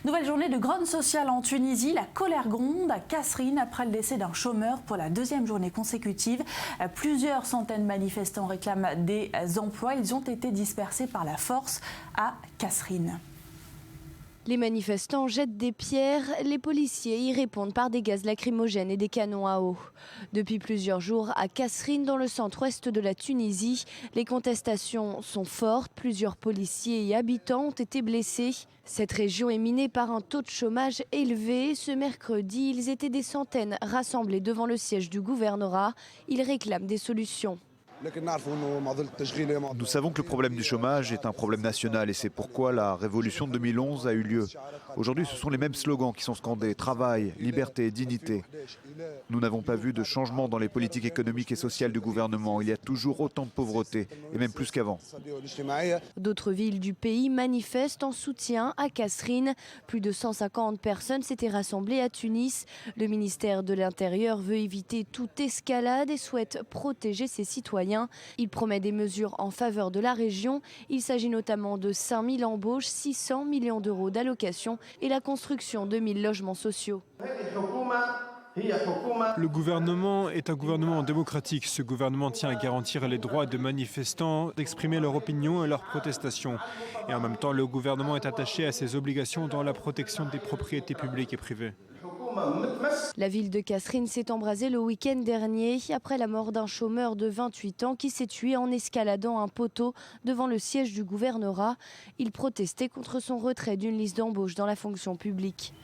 Nouvelle journée de grogne sociale en Tunisie. La colère gronde à Kasserine après le décès d'un chômeur pour la deuxième journée consécutive. Plusieurs centaines de manifestants réclament des emplois. Ils ont été dispersés par la force à Kasserine. Les manifestants jettent des pierres, les policiers y répondent par des gaz lacrymogènes et des canons à eau. Depuis plusieurs jours, à Kasserine, dans le centre-ouest de la Tunisie, les contestations sont fortes. Plusieurs policiers et habitants ont été blessés. Cette région est minée par un taux de chômage élevé. Ce mercredi, ils étaient des centaines rassemblés devant le siège du gouvernorat. Ils réclament des solutions. Nous savons que le problème du chômage est un problème national et c'est pourquoi la révolution de 2011 a eu lieu. Aujourd'hui, ce sont les mêmes slogans qui sont scandés: travail, liberté, dignité. Nous n'avons pas vu de changement dans les politiques économiques et sociales du gouvernement. Il y a toujours autant de pauvreté, et même plus qu'avant. D'autres villes du pays manifestent en soutien à Kasserine. Plus de 150 personnes s'étaient rassemblées à Tunis. Le ministère de l'Intérieur veut éviter toute escalade et souhaite protéger ses citoyens. Il promet des mesures en faveur de la région. Il s'agit notamment de 5000 embauches, 600 millions d'euros d'allocations et la construction de 1000 logements sociaux. Le gouvernement est un gouvernement démocratique. Ce gouvernement tient à garantir les droits des manifestants d'exprimer leur opinion et leurs protestations. Et en même temps, le gouvernement est attaché à ses obligations dans la protection des propriétés publiques et privées. La ville de Kasserine s'est embrasée le week-end dernier après la mort d'un chômeur de 28 ans qui s'est tué en escaladant un poteau devant le siège du gouvernorat. Il protestait contre son retrait d'une liste d'embauche dans la fonction publique.